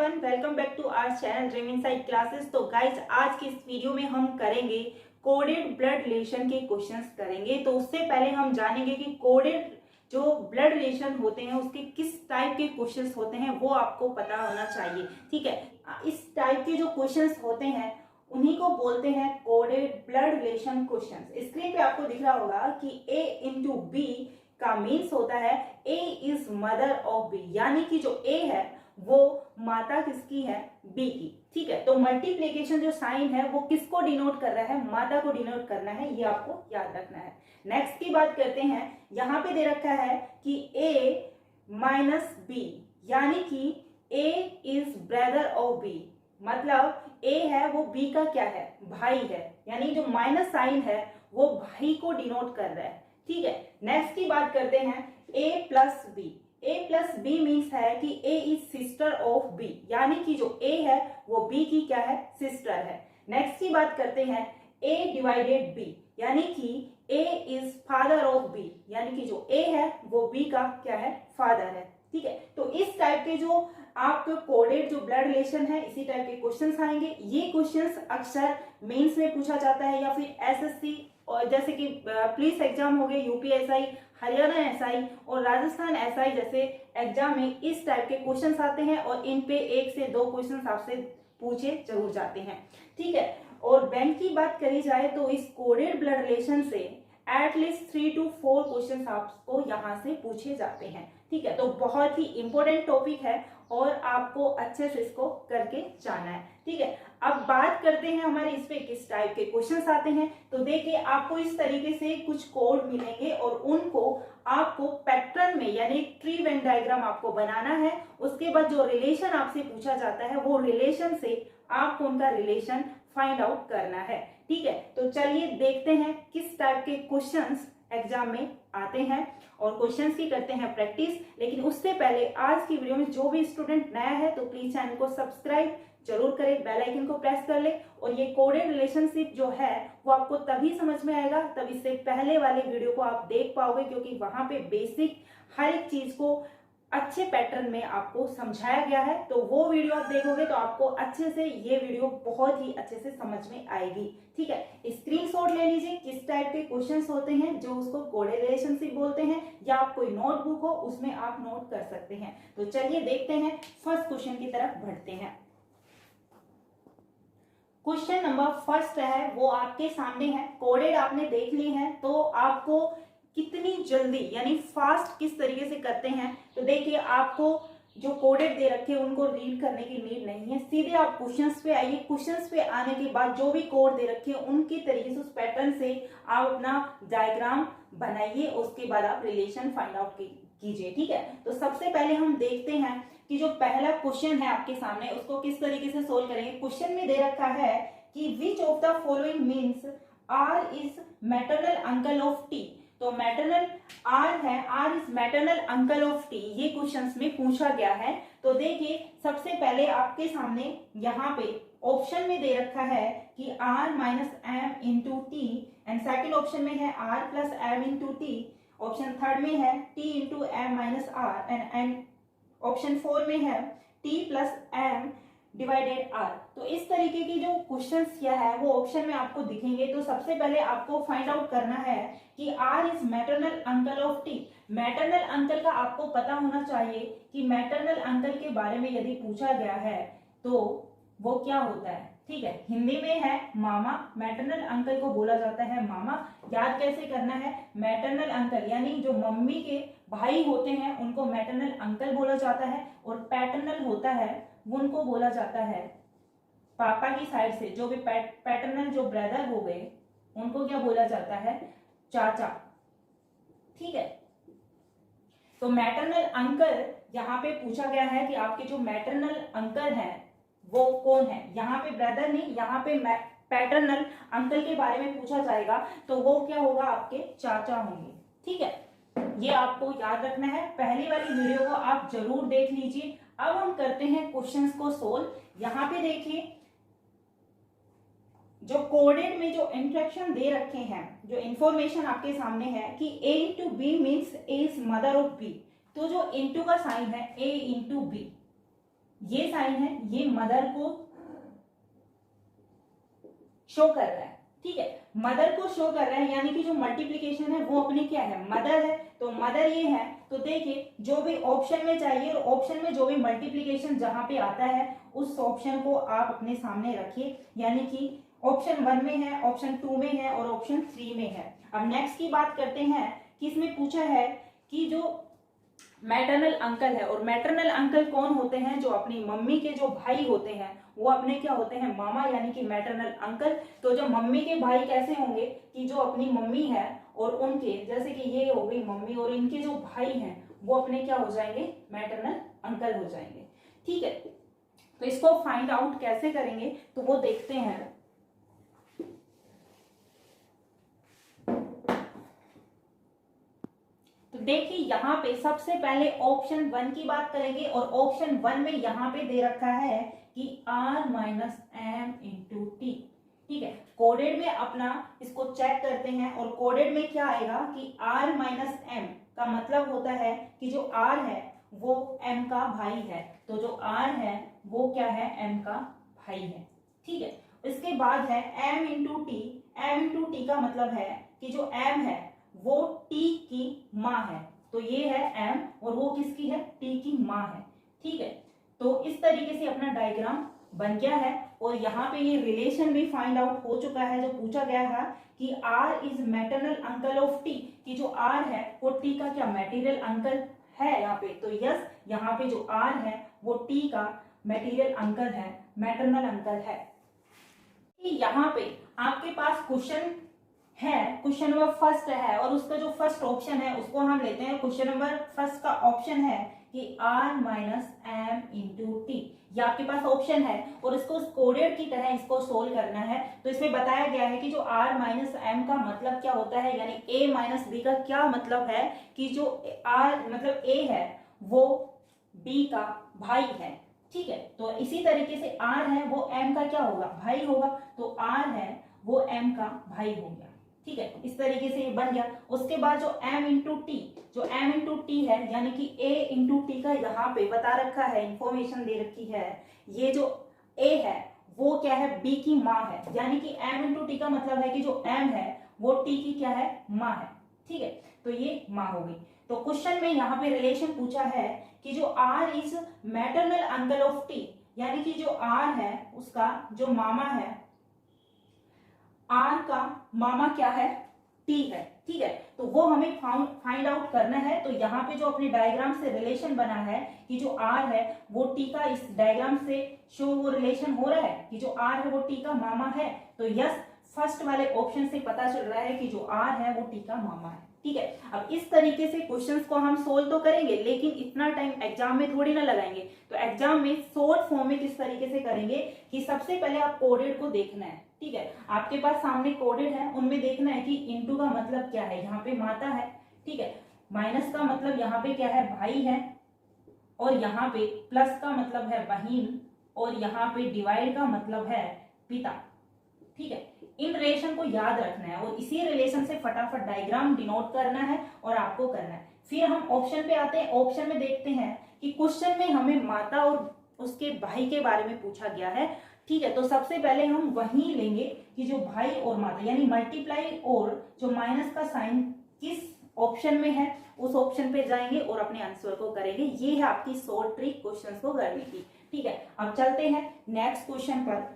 Everyone, welcome back to our channel dream inside classes. तो guys आज की इस वीडियो में हम करेंगे कोडेड ब्लड रिलेशन के क्वेश्चंस करेंगे। तो उससे पहले हम जानेंगे कि कोडेड जो ब्लड रिलेशन होते हैं उसके किस टाइप के क्वेश्चंस होते हैं, वो आपको पता होना चाहिए। ठीक है, इस टाइप के जो क्वेश्चंस होते हैं उन्हीं को बोलते हैं coded blood relation questions. Screen पे आपको दिख रहा होगा कि A इंटू बी का मीन्स होता है A is mother of B, यानी कि जो A है वो माता किसकी है, B की। ठीक है, तो मल्टीप्लीकेशन जो साइन है वो किसको डिनोट कर रहा है, माता को डिनोट करना है, ये आपको याद रखना है। नेक्स्ट की बात करते हैं, यहां पे दे रखा है कि A माइनस B, यानी कि A is brother of B, मतलब A है वो B का क्या है, भाई है, यानी जो माइनस साइन है वो भाई को डिनोट कर रहा है। ठीक है, नेक्स्ट की बात करते हैं A plus B. A plus B means है कि A is sister of B, यानी कि जो A है वो B की क्या है, सिस्टर है। नेक्स्ट की बात करते हैं A डिवाइडेड B, यानी कि A is father of B, यानी कि जो A है वो B का क्या है, फादर है। ठीक है, तो इस टाइप के जो आपके कोडेड जो ब्लड रिलेशन है इसी टाइप के क्वेश्चंस आएंगे। ये क्वेश्चंस अक्सर मेंस में पूछा जाता है या फिर एसएससी और जैसे कि पुलिस एग्जाम हो गए, यूपीएसआई, हरियाणा एसआई और राजस्थान एसआई जैसे एग्जाम में इस टाइप के क्वेश्चंस आते हैं और इन पे 1 से 2 क्वेश्चंस आपसे पूछे जरूर जाते हैं। ठीक है, और बैंक की बात करी जाए तो इस कोडेड ब्लड रिलेशन से एटलीस्ट 3 to 4 क्वेश्चन आपको यहाँ से पूछे जाते हैं। ठीक है, तो बहुत ही इंपॉर्टेंट टॉपिक है और आपको अच्छे से इसको करके जाना है। ठीक है, अब बात करते हैं हमारे इस पे किस टाइप के क्वेश्चंस आते हैं। तो देखिए, आपको इस तरीके से कुछ कोड मिलेंगे और उनको आपको पैटर्न में यानी ट्री वेन डायग्राम आपको बनाना है। उसके बाद जो रिलेशन आपसे पूछा जाता है वो रिलेशन से आपको उनका रिलेशन फाइंड आउट करना है। ठीक है, तो चलिए देखते हैं किस टाइप के क्वेश्चंस एग्जाम में आते हैं और क्वेश्चंस की करते हैं प्रैक्टिस। लेकिन उससे पहले आज की वीडियो में जो भी स्टूडेंट नया है तो प्लीज चैनल को सब्सक्राइब जरूर करें, बेल आइकन को प्रेस कर ले। और ये कोडेड रिलेशनशिप जो है वो आपको तभी समझ में आएगा तब इससे पहले वाले वीडियो को आप देख पाओगे, क्योंकि वहां पे बेसिक हर एक चीज को अच्छे पैटर्न में आपको समझाया गया है। तो वो वीडियो आप देखोगे तो आपको अच्छे से ये वीडियो बहुत ही अच्छे से समझ में आएगी। ठीक है, स्क्रीनशॉट ले लीजिए किस टाइप के क्वेश्चंस होते हैं जो उसको कोडेड रिलेशनशिप बोलते हैं, या आप कोई नोटबुक हो उसमें आप नोट कर सकते हैं। तो चलिए देखते हैं, फर्स्ट क्वेश्चन की तरफ बढ़ते हैं। क्वेश्चन नंबर फर्स्ट है वो आपके सामने है। कोडेड आपने देख ली है, तो आपको कितनी जल्दी यानी फास्ट किस तरीके से करते हैं। तो देखिए, आपको जो कोडेड दे रखे हैं उनको रीड करने की नीड नहीं है, सीधे आप क्वेश्चंस पे आइए। क्वेश्चंस पे आने के बाद जो भी कोड दे रखे हैं उनकी तरीके से उस पैटर्न से आप अपना डायग्राम बनाइए, उसके बाद आप रिलेशन फाइंड आउट कीजिए। ठीक है, तो सबसे पहले हम देखते हैं कि जो पहला क्वेश्चन है आपके सामने उसको किस तरीके से सोल्व करेंगे। क्वेश्चन में दे रखा है कि which of the following means R is maternal uncle of T. तो मैटरनल आर है, R is maternal uncle of T, ये क्वेश्चंस में पूछा गया है। तो देखिए, सबसे पहले आपके सामने यहाँ पे ऑप्शन में दे रखा है कि R minus M into T, and second option में है R plus M into T, option third में है T into M minus R, and option 4 में है T plus M divided R. तो इस तरीके की जो क्वेश्चंस किया है वो ऑप्शन में आपको दिखेंगे। तो सबसे पहले आपको फाइंड आउट करना है कि R is maternal uncle of T. Maternal uncle का आपको पता होना चाहिए कि मैटरनल अंकल के बारे में यदि पूछा गया है तो वो क्या होता है। ठीक है, हिंदी में है मामा, मैटरनल अंकल को बोला जाता है मामा। याद कैसे करना है, मैटरनल अंकल यानी जो मम्मी के भाई होते हैं उनको मैटरनल अंकल बोला जाता है, और पैटर्नल होता है उनको बोला जाता है पापा की साइड से जो भी पैटर्नल जो ब्रदर हो गए उनको क्या बोला जाता है, चाचा। ठीक है, तो मैटरनल अंकल यहाँ पे पूछा गया है कि आपके जो मैटरनल अंकल हैं वो कौन है। यहाँ पे ब्रदर नहीं, यहाँ पे पैटर्नल अंकल के बारे में पूछा जाएगा तो वो क्या होगा, आपके चाचा होंगे। ठीक है, ये आपको याद रखना है। पहली वाली वीडियो को आप जरूर देख लीजिए। अब हम करते हैं क्वेश्चंस को सोल्व। यहाँ पे देखिए, जो कोडेड में जो इंस्ट्रक्शन दे रखे हैं, जो इंफॉर्मेशन आपके सामने है कि A into B means A is mother of B, तो जो इंटू का साइन है A इंटू बी, ये साइन है, ये मदर को शो कर रहा है, ठीक है, मदर को शो कर रहा है, यानी कि जो मल्टीप्लीकेशन है वो अपनी क्या है, मदर है, तो मदर ये है। तो देखिए जो भी ऑप्शन में चाहिए, और ऑप्शन में जो भी मल्टीप्लीकेशन जहां पे आता है उस ऑप्शन को आप अपने सामने रखिए, यानी कि ऑप्शन 1 में है, ऑप्शन 2 में है और ऑप्शन 3 में है। अब नेक्स्ट की बात करते हैं कि इसमें पूछा है कि जो मैटरनल अंकल है, और मैटरनल अंकल कौन होते हैं, जो अपनी मम्मी के जो भाई होते हैं वो अपने क्या होते हैं, मामा, यानी कि मैटरनल अंकल। तो जो मम्मी के भाई कैसे होंगे कि जो अपनी मम्मी है और उनके, जैसे कि ये हो गई मम्मी और इनके जो भाई हैं वो अपने क्या हो जाएंगे, मैटरनल अंकल हो जाएंगे, ठीक है। तो इसको फाइंड आउट कैसे करेंगे तो वो देखते हैं। तो देखिए यहाँ पे सबसे पहले ऑप्शन 1 की बात करेंगे, और ऑप्शन 1 में यहाँ पे दे रखा है कि r minus M into T, ठीक है। कोडेड में अपना इसको चेक करते हैं, और कोडेड में क्या आएगा कि r माइनस एम का मतलब होता है कि जो r है वो m का भाई है, तो जो r है वो क्या है, m का भाई है, ठीक है। इसके बाद है m into T, m into T का मतलब है कि जो m है वो t की माँ है, तो ये है m और वो किसकी है, t की माँ है, ठीक है। तो इस तरीके से अपना डायग्राम बन गया है, और यहाँ पे ये रिलेशन भी फाइंड आउट हो चुका है जो पूछा गया था कि r is maternal uncle of t, कि जो r है वो t का क्या मैटेरियल अंकल है यहाँ पे, तो यस यहाँ पे जो r है वो t का मैटेरियल अंकल है, मैटरनल अंकल है। यहाँ पे आपके पास क्वेश्चन है, क्वेश्चन नंबर फर्स्ट है, और उसका जो फर्स्ट ऑप्शन है उसको हम लेते हैं। क्वेश्चन नंबर फर्स्ट का ऑप्शन है कि r minus M into T, ये आपके पास ऑप्शन है, और इसको कोडेड की तरह इसको सोल्व करना है। तो इसमें बताया गया है कि जो r माइनस एम का मतलब क्या होता है, यानी a माइनस बी का क्या मतलब है कि जो r मतलब a है वो b का भाई है, ठीक है। तो इसी तरीके से r है वो m का क्या होगा, भाई होगा, तो r है वो m का भाई हो गया, ठीक है। इस तरीके से ये बन गया। उसके बाद जो m इंटू टी, जो m इंटू टी है, यानी कि a इंटू टी का यहाँ पे बता रखा है, इंफॉर्मेशन दे रखी है, ये जो a है वो क्या है, b की माँ है, यानी कि m इंटू टी का मतलब है कि जो m है वो t की क्या है, माँ है, ठीक है। तो ये माँ हो गई। तो क्वेश्चन में यहाँ पे रिलेशन पूछा है कि जो r is maternal uncle of t, यानी कि जो r है उसका जो मामा है, r का मामा क्या है, t है, ठीक है। तो वो हमें फाइंड आउट करना है। तो यहाँ पे जो अपने डायग्राम से रिलेशन बना है कि जो r है वो t का, इस डायग्राम से शो वो रिलेशन हो रहा है कि जो r है वो t का मामा है, तो यस फर्स्ट वाले ऑप्शन से पता चल रहा है कि जो r है वो t का मामा है, ठीक है। अब इस तरीके से क्वेश्चंस को हम सोल्व तो करेंगे, लेकिन इतना टाइम एग्जाम में थोड़ी ना लगाएंगे। तो एग्जाम में शॉर्ट फॉर्म में किस तरीके से करेंगे कि सबसे पहले आप कोडेड को देखना है, ठीक है। आपके पास सामने कोडेड है, उनमें देखना है कि इनटू का मतलब क्या है, यहाँ पे माता है, ठीक है, माइनस का मतलब यहाँ पे क्या है, भाई है, और यहाँ पे प्लस का मतलब है बहन, और यहाँ पे डिवाइड का मतलब है पिता, ठीक है। इन रिलेशन को याद रखना है, और इसी रिलेशन से फटाफट डायग्राम डिनोट करना है और आपको करना है। फिर हम ऑप्शन पे आते हैं। ऑप्शन में देखते हैं कि क्वेश्चन में हमें माता और उसके भाई के बारे में पूछा गया है, ठीक है। तो सबसे पहले हम वही लेंगे कि जो भाई और माता, यानी मल्टीप्लाई और जो माइनस का साइन किस ऑप्शन में है उस ऑप्शन पे जाएंगे और अपने आंसर को करेंगे। ये है आपकी शॉर्ट ट्रिक क्वेश्चंस को करने की, ठीक है। अब चलते हैं नेक्स्ट क्वेश्चन पर।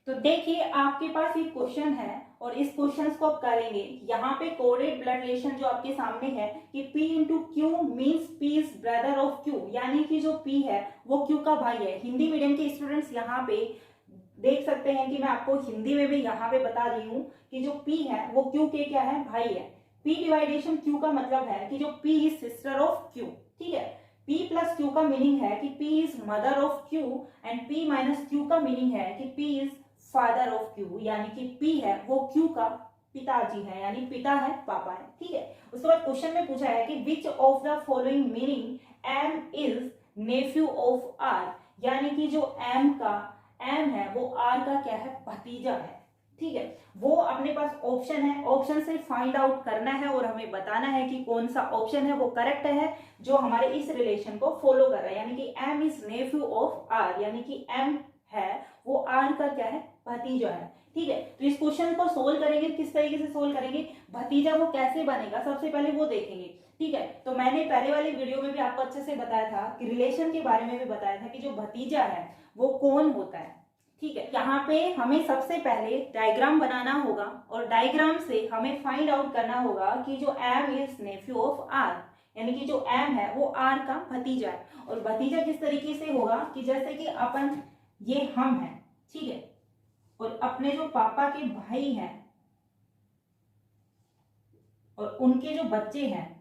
तो देखिए आपके पास एक क्वेश्चन है और इस क्वेश्चन को आप करेंगे। यहाँ पे कोडेड ब्लड रिलेशन जो आपके सामने है कि P into Q means P is brother of Q, यानी कि जो P है वो Q का भाई है। हिंदी मीडियम के स्टूडेंट्स यहाँ पे देख सकते हैं कि मैं आपको हिंदी में भी यहाँ पे बता रही हूँ कि जो P है वो Q के क्या है, भाई है। P डिवाइडेशन Q का मतलब है कि जो P is sister of Q, ठीक है। P प्लस Q का मीनिंग है कि P is mother of Q, and P minus Q का मीनिंग है कि P is father of Q, यानी कि P है वो Q का पिताजी है, यानी पिता है, पापा है, ठीक है। उसके बाद क्वेश्चन में पूछा है कि which of the following meaning M is nephew of R, यानी कि जो M का M है वो R का क्या है, भतीजा है, ठीक है, वो अपने पास ऑप्शन है, ऑप्शन से फाइंड आउट करना है और हमें बताना है कि कौन सा ऑप्शन है वो करेक्ट है जो हमारे इस रिलेशन को फॉलो कर रहा है, यानी कि M is nephew of R, यानी कि एम है वो आर का क्या है, भतीजा है। ठीक है, तो इस क्वेश्चन को सोल्व करेंगे, किस तरीके से सोल्व करेंगे, भतीजा वो कैसे बनेगा सबसे पहले वो देखेंगे। ठीक है, तो मैंने पहले वाली वीडियो में भी आपको अच्छे से बताया था कि रिलेशन के बारे में भी बताया था कि जो भतीजा है वो कौन होता है। ठीक है, यहाँ पे हमें सबसे पहले डायग्राम बनाना होगा और डायग्राम से हमें फाइंड आउट करना होगा कि जो M is nephew of R, यानी कि जो एम है वो आर का भतीजा है। और भतीजा किस तरीके से होगा कि जैसे कि अपन, ये हम हैं, ठीक है, और अपने जो पापा के भाई हैं और उनके जो बच्चे हैं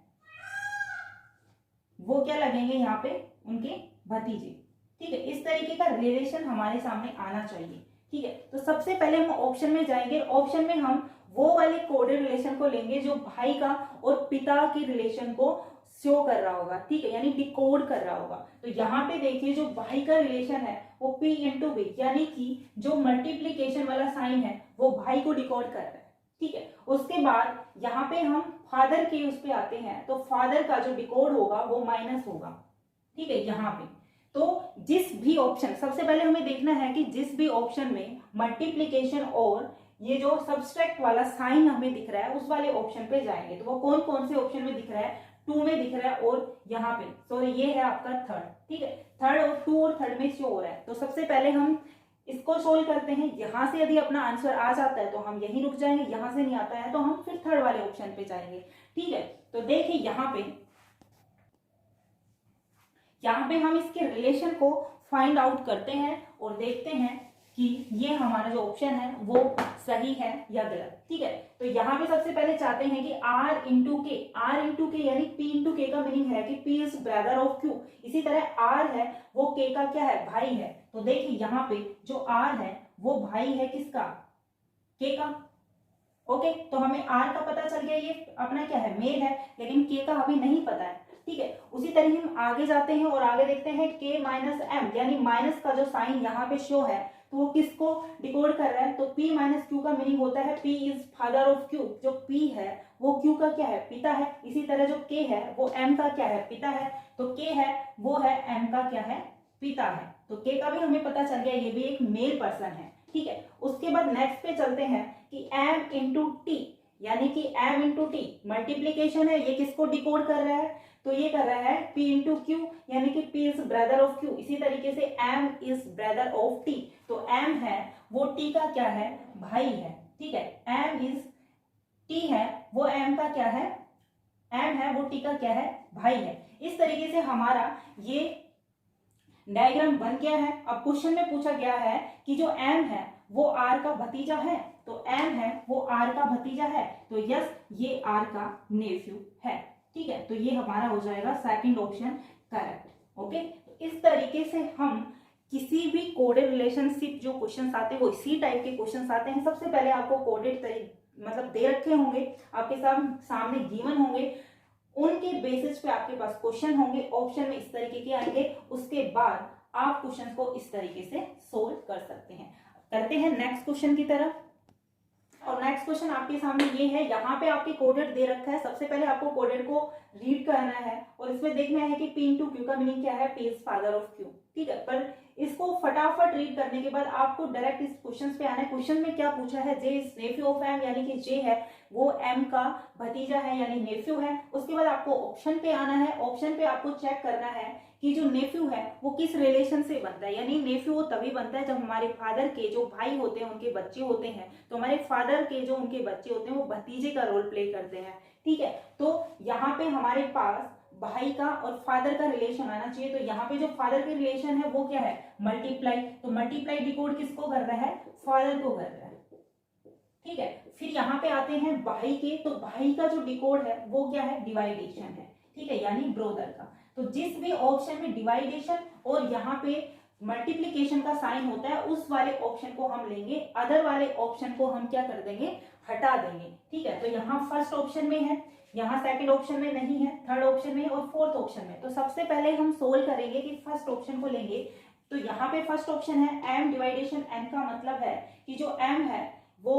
वो क्या लगेंगे यहाँ पे, उनके भतीजे। ठीक है, इस तरीके का रिलेशन हमारे सामने आना चाहिए। ठीक है, तो सबसे पहले हम ऑप्शन में जाएंगे, ऑप्शन में हम वो वाले कोडेड रिलेशन को लेंगे जो भाई का और पिता के रिलेशन को शो कर रहा होगा। ठीक है, यानी डिकोड कर रहा होगा। तो यहाँ पे देखिए जो भाई का रिलेशन है वो P इंटू बी, यानी कि जो मल्टीप्लीकेशन वाला साइन है वो भाई को डिकोड कर रहा है। ठीक है, उसके बाद यहाँ पे हम फादर के उस पे आते हैं, तो फादर का जो डिकोड होगा वो माइनस होगा। ठीक है, यहाँ पे तो जिस भी ऑप्शन, सबसे पहले हमें देखना है कि जिस भी ऑप्शन में मल्टीप्लीकेशन और ये जो सब्सट्रैक्ट वाला साइन हमें दिख रहा है उस वाले ऑप्शन पे जाएंगे। तो वो कौन कौन से ऑप्शन में दिख रहा है, 2 में दिख रहा है और यहाँ पे सॉरी ये है आपका थर्ड। ठीक है, थर्ड और 2 और थर्ड में शो हो रहा है। तो सबसे पहले हम इसको सोल्व करते हैं। यहां से यदि अपना आंसर आ जाता है तो हम यहीं रुक जाएंगे, यहां से नहीं आता है तो हम फिर थर्ड वाले ऑप्शन पे जाएंगे। ठीक है, तो देखिए यहाँ पे हम इसके रिलेशन को फाइंड आउट करते हैं और देखते हैं कि ये हमारा जो ऑप्शन है वो सही है या गलत। ठीक है, तो यहाँ पे सबसे पहले चाहते हैं कि R इंटू के यानी P इंटू के का मीनिंग है कि P is brother of Q। इसी तरह R है वो K का क्या है, भाई है। तो देखिए यहाँ पे जो R है वो भाई है किसका, K का। ओके, तो हमें R का पता चल गया, ये अपना क्या है, मेल है, लेकिन K का अभी नहीं पता है। ठीक है, उसी तरह हम आगे जाते हैं और आगे देखते हैं K माइनस एम, यानी माइनस का जो साइन यहाँ पे शो है तो वो किसको डिकोड कर रहा है, तो P माइनस Q का मीनिंग होता है P is father of Q। जो P है वो Q का क्या है, पिता है। इसी तरह जो K है वो M का क्या है, पिता है। तो K है वो है M का क्या है, पिता है। तो K का भी हमें पता चल गया, ये भी एक मेल पर्सन है। ठीक है, उसके बाद नेक्स्ट पे चलते हैं कि M इंटू टी, यानी कि M इंटू टी मल्टीप्लीकेशन है, ये किसको डिकोड कर रहा है, तो ये कर रहा है P इंटू क्यू, यानी कि P is brother of Q। इसी तरीके से M is brother of T, तो M है वो T का क्या है, भाई है। ठीक है, M इज T है वो M का क्या है, M है वो T का क्या है, भाई है। इस तरीके से हमारा ये डायग्राम बन गया है। अब क्वेश्चन में पूछा गया है कि जो M है वो R का भतीजा है, तो M है वो R का भतीजा है, तो यस ये R का नेफ्यू है। ठीक है, तो ये हमारा हो जाएगा सेकंड ऑप्शन करेक्ट। ओके, तो इस तरीके से हम किसी भी कोडेड रिलेशनशिप जो क्वेश्चंस आते हैं वो इसी टाइप के क्वेश्चंस आते हैं। सबसे पहले आपको कोडेड मतलब दे रखे होंगे, आपके सामने गिवन होंगे, उनके बेसिस पे आपके पास क्वेश्चन होंगे, ऑप्शन में इस तरीके के आएंगे। उसके बाद आप क्वेश्चन को इस तरीके से सोल्व कर सकते हैं। करते हैं नेक्स्ट क्वेश्चन की तरफ। और नेक्स्ट क्वेश्चन आपके सामने ये है, यहाँ पे आपके कोडेड दे रखा है। सबसे पहले आपको कोडेड को रीड करना है और इसमें देखना है कि P इंटू क्यू का मीनिंग क्या है, P is father of Q। ठीक है, पर इसको फटाफट रीड करने के बाद आपको डायरेक्ट इस क्वेश्चन पे आना है। क्वेश्चन में क्या पूछा है, J is nephew of M, यानी कि J है वो M का भतीजा है यानी नेफ्यू है। उसके बाद आपको ऑप्शन पे आना है, ऑप्शन पे आपको चेक करना है कि जो नेफ्यू है वो किस रिलेशन से बनता है, यानी नेफ्यू वो तभी बनता है जब हमारे फादर के जो भाई होते हैं उनके बच्चे होते हैं, तो हमारे फादर के जो उनके बच्चे होते हैं वो भतीजे का रोल प्ले करते हैं। ठीक है, तो यहाँ पे हमारे पास भाई का और फादर का रिलेशन आना चाहिए। तो यहाँ पे जो फादर के रिलेशन है वो क्या है, मल्टीप्लाई। तो मल्टीप्लाई डिकोड किसको कर रहा है, फादर को कर रहा है। ठीक है, फिर यहाँ पे आते हैं भाई के, तो भाई का जो डिकोड है वो क्या है, डिवाइडेशन है। ठीक है, यानी ब्रोदर का। तो जिस भी ऑप्शन में डिवाइडेशन और यहाँ पे मल्टीप्लीकेशन का साइन होता है उस वाले ऑप्शन को हम लेंगे, अदर वाले ऑप्शन को हम क्या कर देंगे, हटा देंगे। ठीक है, तो यहाँ फर्स्ट ऑप्शन में है, यहाँ सेकंड ऑप्शन में नहीं है, थर्ड ऑप्शन में और फोर्थ ऑप्शन में। तो सबसे पहले हम सोल्व करेंगे कि फर्स्ट ऑप्शन को लेंगे। तो यहाँ पे फर्स्ट ऑप्शन है M डिवाइडेशन N का मतलब है कि जो M है वो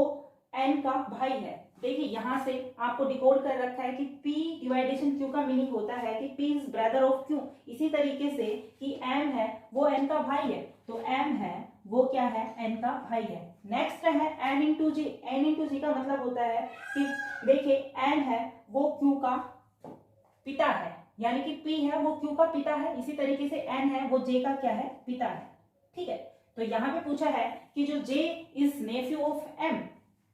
n का भाई है। देखिए यहाँ से आपको डिकोड कर रखा है कि p डिवाइडेशन q का मीनिंग होता है कि p is brother of q। इसी तरीके से कि m है वो n का भाई है, तो m है वो क्या है, n का भाई है। नेक्स्ट है n इंटू जी। n इंटू जी का मतलब होता है कि देखिए n है वो q का पिता है, यानी कि p है वो q का पिता है। इसी तरीके से n है वो j का क्या है, पिता है। ठीक है, तो यहाँ पे पूछा है कि जो j is nephew of m,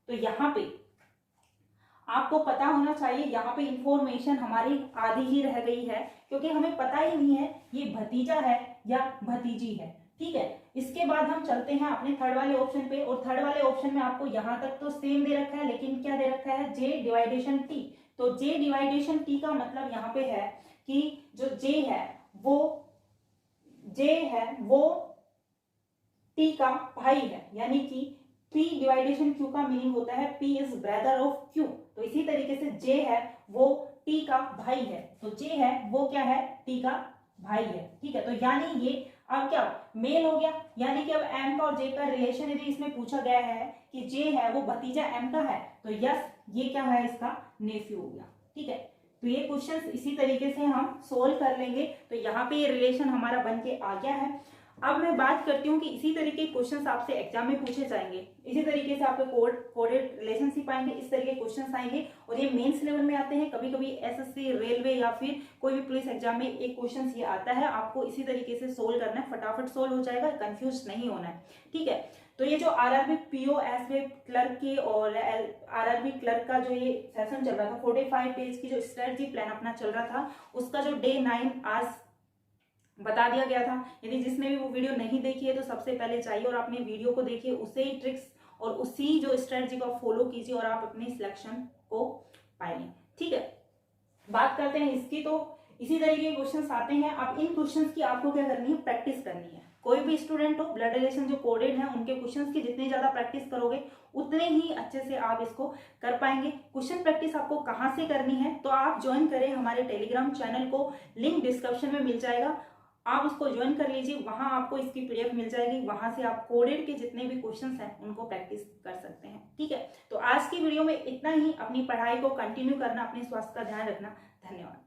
तो यहाँ पे आपको पता होना चाहिए, यहाँ पे इंफॉर्मेशन हमारी आधी ही रह गई है क्योंकि हमें पता ही नहीं है ये भतीजा है या भतीजी है। ठीक है, इसके बाद हम चलते हैं अपने थर्ड वाले ऑप्शन पे, और थर्ड वाले ऑप्शन में आपको यहाँ तक तो सेम दे रखा है, लेकिन क्या दे रखा है, j डिवाइडेशन t। तो j डिवाइडेशन t का मतलब यहाँ पे है कि जो j है वो t का भाई है, यानी कि p डिवाइडेशन q का मीनिंग होता है p is brother of q। तो इसी तरीके से j है वो t का भाई है, तो j है वो क्या है, t का भाई है। ठीक है, तो यानी ये अब क्या मेल हो गया, यानी कि अब m का और j का रिलेशन यदि इसमें पूछा गया है कि j है वो भतीजा m का है, तो यस ये क्या है, इसका नेफ्यू हो गया। ठीक है, तो ये क्वेश्चन इसी तरीके से हम सोल्व कर लेंगे। तो यहाँ पे ये रिलेशन हमारा बन के आ गया है। अब मैं बात करती हूँ कि इसी तरीके के क्वेश्चंस आपसे एग्जाम में पूछे जाएंगे, इसी तरीके से आपके कोडेड रिलेशनशिप आएंगे, इस तरीके के क्वेश्चंस आएंगे, और ये मेंस लेवल में आते हैं। कभी कभी एसएससी, रेलवे या फिर कोई भी पुलिस एग्जाम में एक क्वेश्चन ये आता है, आपको इसी तरीके से सोल्व करना है, फटाफट सोल्व हो जाएगा, कंफ्यूज नहीं होना है। ठीक है, तो ये जो आरआरबी पीओएसबी क्लर्क की और आरआरबी क्लर्क का जो ये सेशन चल रहा था, 45 पेज की जो स्ट्रेटजी प्लान अपना चल रहा था, उसका जो डे 9 आज बता दिया गया था। यदि जिसने भी वो वीडियो नहीं देखी है तो सबसे पहले जाइए और अपने वीडियो को देखिए, उसे ही ट्रिक्स और उसी जो स्ट्रेटजी को फॉलो कीजिए और आप अपने सिलेक्शन को पाएंगे। ठीक है, बात करते हैं इसकी, तो इसी तरीके के क्वेश्चंस आते हैं। अब इन क्वेश्चंस की आपको क्या करनी है, प्रैक्टिस करनी है। कोई भी स्टूडेंट हो, ब्लड रिलेशन जो कोडेड है उनके क्वेश्चंस की जितनी ज्यादा प्रैक्टिस करोगे उतने ही अच्छे से आप इसको कर पाएंगे। क्वेश्चन प्रैक्टिस आपको कहाँ से करनी है, तो आप ज्वाइन करें हमारे टेलीग्राम चैनल को, लिंक डिस्क्रिप्शन में मिल जाएगा, आप उसको ज्वाइन कर लीजिए। वहां आपको इसकी पीडीएफ मिल जाएगी, वहां से आप कोडेड के जितने भी क्वेश्चंस हैं उनको प्रैक्टिस कर सकते हैं। ठीक है, तो आज की वीडियो में इतना ही। अपनी पढ़ाई को कंटिन्यू करना, अपने स्वास्थ्य का ध्यान रखना। धन्यवाद।